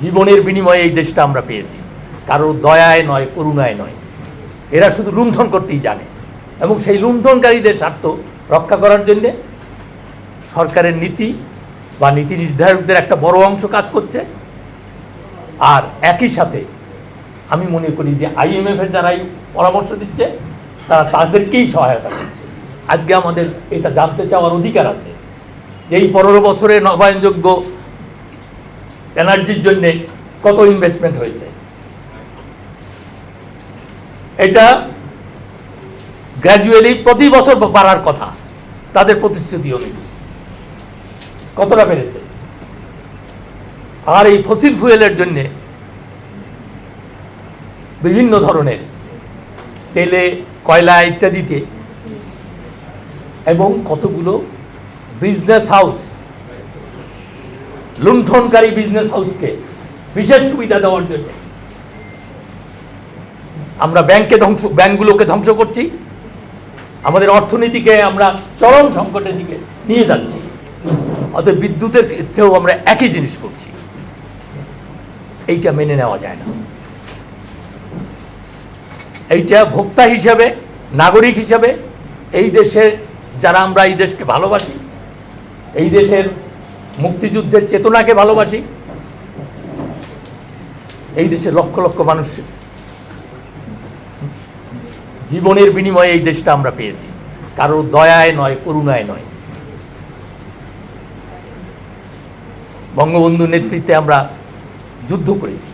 জীবনের বিনিময়ে এই দেশটা আমরা পেয়েছি, কারোর দয়ায় নয়, করুণায় নয়। এরা শুধু লুণ্ঠন করতেই জানে, এবং সেই লুণ্ঠনকারীদের স্বার্থ রক্ষা করার জন্যে সরকারের নীতি বা নীতি নির্ধারকদের একটা বড় অংশ কাজ করছে। আর একই সাথে আমি মনে করি যে IMF-এর যারাই পরামর্শ দিচ্ছে তারা তাদেরকেই সহায়তা করছে। আজকে আমাদের এটা জানতে চাওয়ার অধিকার আছে যে এই 15 বছরে নবায়নযোগ্য এনার্জির জন্য কত ইনভেস্টমেন্ট হয়েছে। এটা গ্র্যাজুয়ালি প্রতি বছর বাড়ার কথা তাদের প্রতিশ্রুতি অনুযায়ী, কতটা বেড়েছে। আর এই ফসিল ফুয়েলের জন্য বিভিন্ন ধরনের তেলে, কয়লা ইত্যাদিতে এবং কতগুলো বিজনেস হাউস, লুণ্ঠনকারী বিজনেস হাউসকে বিশেষ সুবিধা দেওয়ার জন্য আমরা ব্যাংকগুলোকে ধ্বংস করছি, আমাদের অর্থনীতিকে আমরা চরম সংকটের দিকে নিয়ে যাচ্ছি। অতএব বিদ্যুতের ক্ষেত্রেও আমরা একই জিনিস করছি। এইটা মেনে নেওয়া যায় না। এইটা ভোক্তা হিসাবে, নাগরিক হিসাবে এই দেশে যারা আমরা এই দেশকে ভালোবাসি, এই দেশের মুক্তিযুদ্ধের চেতনাকে ভালোবাসি, এই দেশের লক্ষ লক্ষ মানুষ জীবনের বিনিময়ে এই দেশটা আমরা পেয়েছি, কারোর দয়ায় নয়, করুণায় নয়। বঙ্গবন্ধুর নেতৃত্বে আমরা যুদ্ধ করেছি।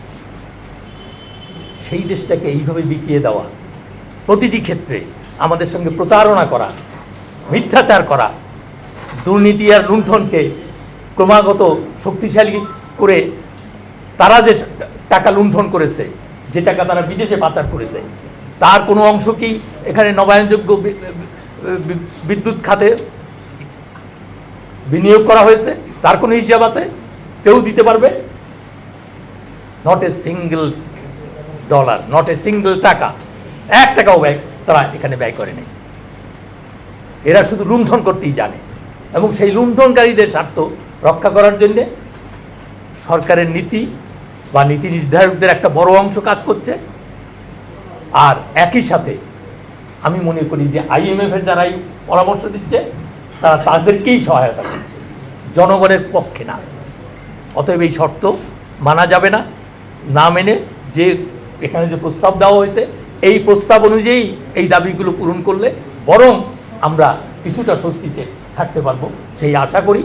সেই দেশটাকে এইভাবে বিকিয়ে দেওয়া, প্রতিটি ক্ষেত্রে আমাদের সঙ্গে প্রতারণা করা, মিথ্যাচার করা, দুর্নীতি আর লুণ্ঠনকে ক্রমাগত শক্তিশালী করে তারা যে টাকা লুণ্ঠন করেছে, যে টাকা তারা বিদেশে পাচার করেছে, তার কোনো অংশ কি এখানে নবায়নযোগ্য বিদ্যুৎ খাতে বিনিয়োগ করা হয়েছে? তার কোনো হিসাব আছে? কেউ দিতে পারবে? Not a single dollar, not a single টাকা, 1 টাকাও ব্যয় তারা এখানে ব্যয় করে নেই। এরা শুধু লুণ্ঠন করতেই জানে, এবং সেই লুণ্ঠনকারীদের স্বার্থ রক্ষা করার জন্যে সরকারের নীতি বা নীতি নির্ধারকদের একটা বড় অংশ কাজ করছে। আর একই সাথে আমি মনে করি যে IMF-এর যারাই পরামর্শ দিচ্ছে তারা তাদেরকেই সহায়তা করছে, জনগণের পক্ষে না। অতএব এই শর্ত মানা যাবে না। না মেনে যে এখানে যে প্রস্তাব দেওয়া হয়েছে, এই প্রস্তাব অনুযায়ী এই দাবিগুলো পূরণ করলে বরং আমরা কিছুটা স্বস্তিতে থাকতে পারবো, সেই আশা করি।